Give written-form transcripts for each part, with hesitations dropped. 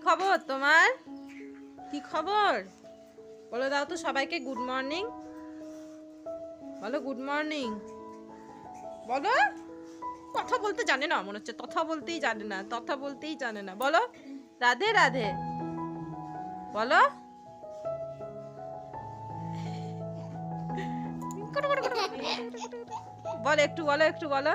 খবর তোমার? কি খবর বলো দাও তো সবাইকে। গুড মর্নিং বলো, গুড মর্নিং বলো। কথা বলতে জানে না মনে হচ্ছে, কথা বলতেই জানে না, কথা বলতেই জানে না। বলো রাধে রাধে বলো। বলো একটু, বলো একটু, বলো।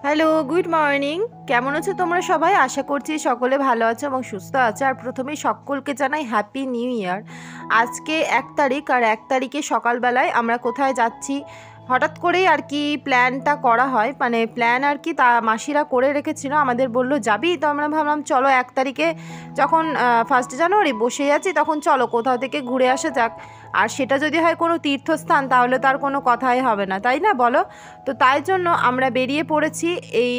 Hello, good morning. কেমন আছো তোমরা সবাই? আশা করছি সকলে ভালো আছো এবং সুস্থ আছো। আর প্রথমেই সকলকে জানাই হ্যাপি নিউ ইয়ার। আজকে 1 তারিখ, আর 1 তারিখে সকালবেলায় আমরা কোথায় যাচ্ছি হঠাৎ করেই আর কি প্ল্যানটা করা হয়, মানে প্ল্যান আর কি তা মাসিরা করে রেখেছিল, আমাদের বললো যাবি, তো আমরা ভাবলাম চলো 1 তারিখে যখন 1 জানুয়ারি বসেই আছি তখন চলো কোথাও থেকে ঘুরে আসা যাক। আর সেটা যদি হয় কোনো তীর্থস্থান তাহলে তার কোনো কথাই হবে না, তাই না বলো? তো তাই জন্য আমরা বেরিয়ে পড়েছি।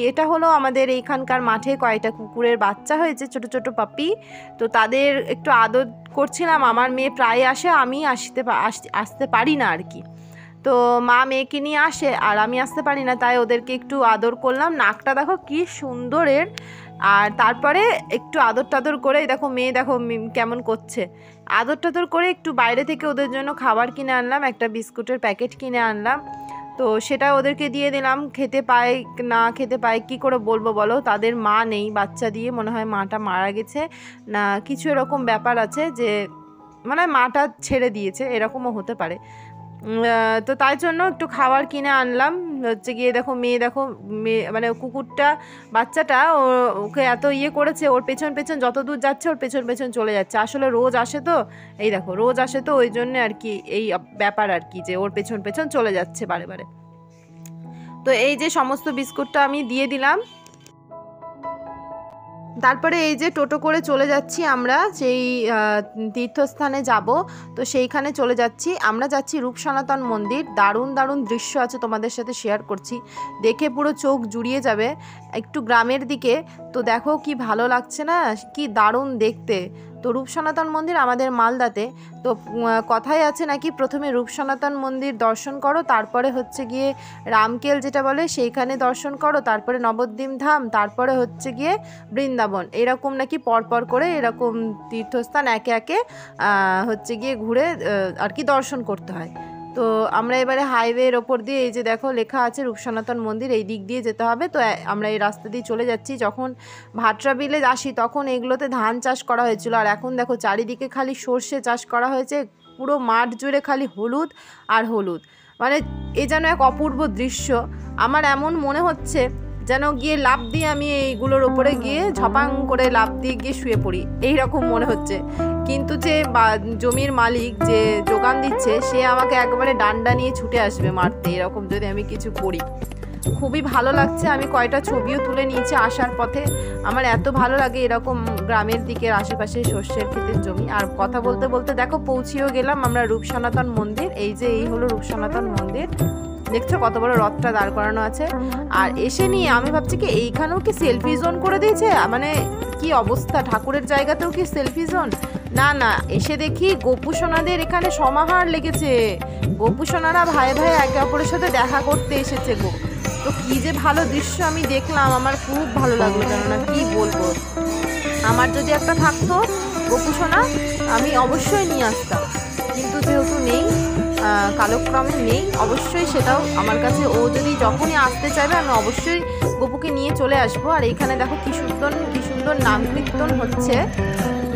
এটা হলো আমাদের এইখানকার মাঠে কয়েকটা কুকুরের বাচ্চা হয়েছে, ছোট ছোট পাপি। তো তাদের একটু আদর করছিলাম। আমার মেয়ে প্রায় আসে, আমি আসতে পারি না আর কি। তো মা মেয়েকে নিয়ে আসে আর আমি আসতে পারি না, তাই ওদেরকে একটু আদর করলাম। নাকটা দেখো কি সুন্দরের। আর তারপরে একটু আদর টাদর করে দেখো মেয়ে দেখো কেমন করছে। আদর টাদর করে একটু বাইরে থেকে ওদের জন্য খাবার কিনে আনলাম, একটা বিস্কুটের প্যাকেট কিনে আনলাম। তো সেটা ওদেরকে দিয়ে দিলাম। খেতে পায় না খেতে পায় কী করে বলবো বলো? তাদের মা নেই, বাচ্চা দিয়ে মনে হয় মাটা মারা গেছে না কিছু এরকম ব্যাপার আছে, যে মানে মাটা ছেড়ে দিয়েছে, এরকমও হতে পারে। তো তাই জন্য একটু খাবার কিনে আনলাম। হচ্ছে গিয়ে দেখো মেয়ে দেখো, মেয়ে মানে কুকুরটা বাচ্চাটা ওকে এত করেছে, ওর পেছন পেছন যত দূর যাচ্ছে ওর পেছন পেছন চলে যাচ্ছে। আসলে রোজ আসে তো, এই দেখো রোজ আসে তো ওই জন্য আর কি এই ব্যাপার আর কি, যে ওর পেছন পেছন চলে যাচ্ছে বারে বারে। তো এই যে সমস্ত বিস্কুটটা আমি দিয়ে দিলাম। তারপরে এই যে টোটো করে চলে যাচ্ছি আমরা সেই তীর্থস্থানে যাব। তো সেইখানে চলে যাচ্ছি, আমরা যাচ্ছি রূপ সনাতন মন্দির। দারুণ দারুণ দৃশ্য আছে, তোমাদের সাথে শেয়ার করছি, দেখে পুরো চোখ জুড়িয়ে যাবে। একটু গ্রামের দিকে, তো দেখো কি ভালো লাগছে না, কি দারুণ দেখতে। তো রূপ সনাতন মন্দির আমাদের মালদাতে। তো কথাই আছে নাকি প্রথমে রূপ সনাতন মন্দির দর্শন করো, তারপরে হচ্ছে গিয়ে রামকেল যেটা বলে সেইখানে দর্শন করো, তারপরে নবদ্বীপ ধাম, তারপরে হচ্ছে গিয়ে বৃন্দাবন, এরকম নাকি পরপর করে এরকম তীর্থস্থান একে একে হচ্ছে গিয়ে ঘুরে আর কি দর্শন করতে হয়। তো আমরা এবারে হাইওয়ের ওপর দিয়ে, এই যে দেখো লেখা আছে রূপ সনাতন মন্দির, এই দিক দিয়ে যেতে হবে। তো আমরা এই রাস্তা দিয়ে চলে যাচ্ছি। যখন ভাটরা বিলে আসি তখন এগুলোতে ধান চাষ করা হয়েছিল, আর এখন দেখো চারিদিকে খালি সর্ষে চাষ করা হয়েছে, পুরো মাঠ জুড়ে খালি হলুদ আর হলুদ। মানে এ যেন এক অপূর্ব দৃশ্য। আমার এমন মনে হচ্ছে যেন গিয়ে লাফ দিয়ে আমি এইগুলোর ওপরে গিয়ে ঝপাং করে লাফ দিয়ে গিয়ে শুয়ে পড়ি, এই রকম মনে হচ্ছে। কিন্তু যে জমির মালিক যে যোগান দিচ্ছে সে আমাকে একবারে ডান্ডা নিয়ে ছুটে আসবে মারতে, এরকম যদি আমি কিছু করি। খুবই ভালো লাগছে। আমি কয়টা ছবিও তুলে নিয়েছি আসার পথে। আমার এত ভালো লাগে এরকম গ্রামের দিকের আশেপাশে সর্ষের ক্ষেতের জমি। আর কথা বলতে বলতে দেখো পৌঁছেও গেলাম আমরা রূপ সনাতন মন্দির। এই যে এই হলো রূপ সনাতন মন্দির, দেখছো কত বড় রথটা দাঁড় করানো আছে। আর এসে নিয়ে আমি ভাবছি কি এইখানেও কি সেলফি জোন করে দিয়েছে, মানে কি অবস্থা, ঠাকুরের জায়গাতেও কি সেলফি জোন? না না, এসে দেখি গোপুসোনাদের এখানে সমাহার লেগেছে। গোপুসোনারা ভাই ভাই একে অপরের সাথে দেখা করতে এসেছে গো। তো কি যে ভালো দৃশ্য আমি দেখলাম, আমার খুব ভালো লাগলো। কেননা কি বলবো, আমার যদি একটা থাকতো গোপুসোনা আমি অবশ্যই নিয়ে আসতাম, কিন্তু যেহেতু নেই, কালক্রমে নেই, অবশ্যই সেটাও আমার কাছে, ও যদি যখনই আসতে চাইবে আমি অবশ্যই গপুকে নিয়ে চলে আসবো। আর এখানে দেখো কি সুন্দর নাম কীর্তন হচ্ছে।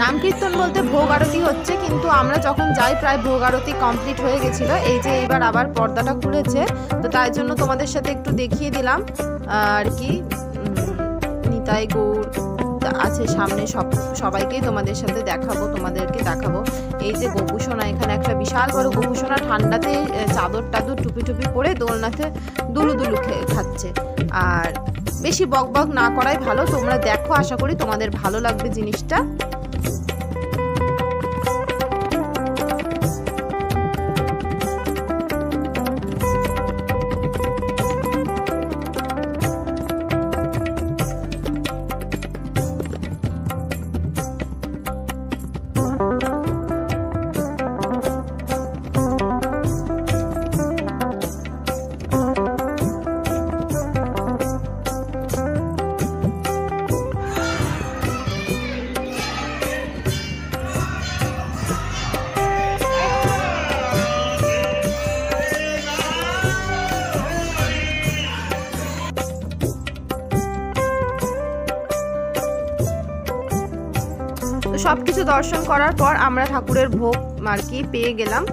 নাম কীর্তন বলতে ভোগ আরতি হচ্ছে, কিন্তু আমরা যখন যাই প্রায় ভোগ আরতি কমপ্লিট হয়ে গেছিলো। এই যে এবার আবার পর্দাটা খুলেছে, তো তাই জন্য তোমাদের সাথে একটু দেখিয়ে দিলাম আর কি। নিতাই গৌর আছে সামনে, সবাইকেই তোমাদের সাথে তোমাদেরকে দেখাবো। এই যে গোপুসোনা, এখানে একটা বিশাল বড় গোপুসোনা ঠান্ডাতে চাদর টাদর টুপি টুপি পরে দোলনাতে দুলু দুলু খাচ্ছে। আর বেশি বক বক না করাই ভালো। তোমরা দেখো, আশা করি তোমাদের ভালো লাগবে জিনিসটা। সব কিছু দর্শন করার পর আমরা ঠাকুরের ভোগ আর কি পেয়ে গেলাম,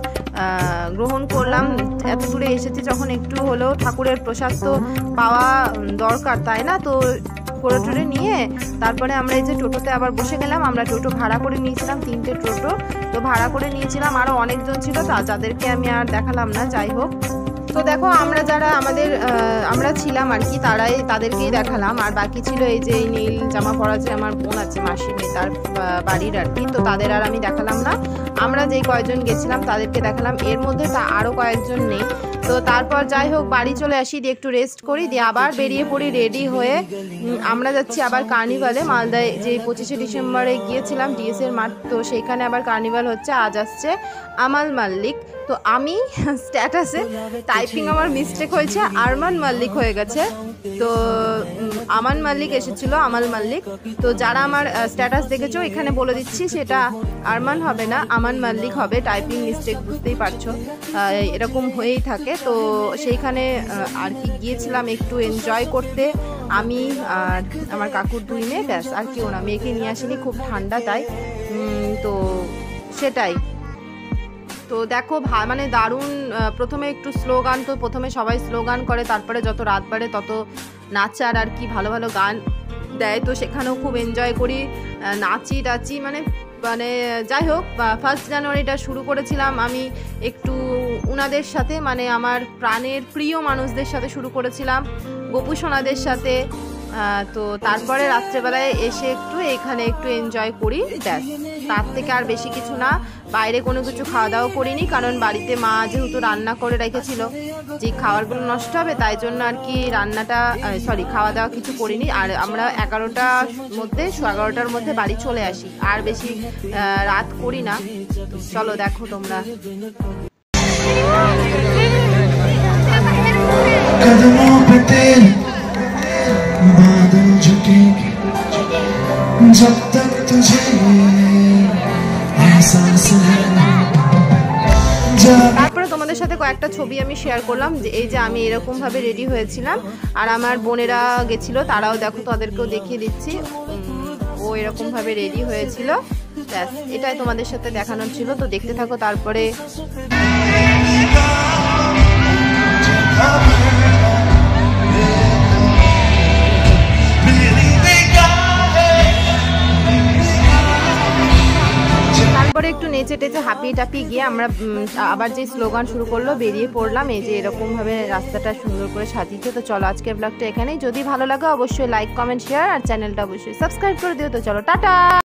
গ্রহণ করলাম। এত দূরে এসেছি যখন একটু হলেও ঠাকুরের প্রসাদ তো পাওয়া দরকার, তাই না? তো করে টোরে নিয়ে তারপরে আমরা এই যে টোটোতে আবার বসে গেলাম। আমরা টোটো ভাড়া করে নিয়েছিলাম, 3টে টোটো তো ভাড়া করে নিয়েছিলাম। আরও অনেকজন ছিল, যাদেরকে আমি আর দেখালাম না। যাই হোক, তো দেখো আমরা যারা আমরা ছিলাম আর কি তাদেরকেই দেখালাম। আর বাকি ছিল এই যে নীল জামা পরা যে আমার বোন আছে, মাসির মেয়ে, তার বাড়ির আর কি, তো তাদের আর আমি দেখালাম না। আমরা যেই কয়েকজন গেছিলাম তাদেরকে দেখালাম, এর মধ্যে আরও কয়েকজন নেই। তো তারপর যাই হোক বাড়ি চলে আসি, দিয়ে একটু রেস্ট করি, দিয়ে আবার বেরিয়ে পড়ি রেডি হয়ে। আমরা যাচ্ছি আবার কার্নিভালে, মালদায় যে 25শে ডিসেম্বরে গিয়েছিলাম ডিএসের মাঠ, তো সেইখানে আবার কার্নিভাল হচ্ছে। আজ আসছে আমাল মাল্লিক। তো আমি স্ট্যাটাসে টাইপিং আমার মিস্টেক হয়েছে, আরমান মাল্লিক হয়ে গেছে। তো আমান মাল্লিক এসেছিল, আমাল মাল্লিক। তো যারা আমার স্ট্যাটাস দেখেছো এখানে বলে দিচ্ছি, সেটা আরমান হবে না, আমান মাল্লিক হবে। টাইপিং মিস্টেক বুঝতেই পারছো, এরকম হয়েই থাকে। তো সেইখানে আর কি গিয়েছিলাম একটু এনজয় করতে, আমি আর আমার কাকুর 2 মেয়ে, ব্যাস আর কেউ না। মেয়েকে নিয়ে আসিনি, খুব ঠান্ডা তাই। তো সেটাই। তো দেখো মানে দারুণ, প্রথমে একটু স্লোগান, তো প্রথমে সবাই স্লোগান করে, তারপরে যত রাত বাড়ে তত নাচার আর কি, ভালো ভালো গান দেয়। তো সেখানেও খুব এনজয় করি, নাচি টাচি, মানে যাই হোক। 1 জানুয়ারিটা শুরু করেছিলাম আমি একটু উনাদের সাথে, মানে আমার প্রাণের প্রিয় মানুষদের সাথে শুরু করেছিলাম, গোপু সোনাদের সাথে। তো তারপরে রাত্রেবেলায় এসে এখানে একটু এনজয় করি, ব্যাস। তার থেকে আর বেশি কিছু না। বাইরে কোনো কিছু খাওয়া দাওয়া করিনি, কারণ বাড়িতে মা যেহেতু রান্না করে রেখেছিল, যে খাবারগুলো নষ্ট হবে তাই জন্য আর কি খাওয়া দাওয়া কিছু করিনি। আর আমরা 11টার মধ্যে বাড়ি চলে আসি, আর বেশি রাত করি না। চলো দেখো তোমরা। जब तक तुझे एहसास है। তারপরে তোমাদের সাথে কয়েকটা ছবি আমি শেয়ার করলাম, যে এই যে আমি এরকম ভাবে রেডি হয়েছিলাম, আর আমার বোনেরা গেছিল, তারাও দেখো, তাদেরকেও দেখিয়ে দিচ্ছি, ও এরকম ভাবে রেডি হয়েছিল। ব্যাস, এটাই তোমাদের সাথে দেখানোর ছিল। তো দেখতে থাকো। তারপরে একটু নেচে টেচে হাঁপিয়ে টাপিয়ে গিয়ে আমরা আবার যে স্লোগান শুরু করলো, বেরিয়ে পড়লাম। এই যে এরকম ভাবে রাস্তাটা সুন্দর করে সাজিয়েছে। তো চলো আজকের ব্লগটা এখানেই। যদি ভালো লাগে অবশ্যই লাইক, কমেন্ট, শেয়ার, আর চ্যানেলটা অবশ্যই সাবস্ক্রাইব করে দিও। তো চলো টাটা।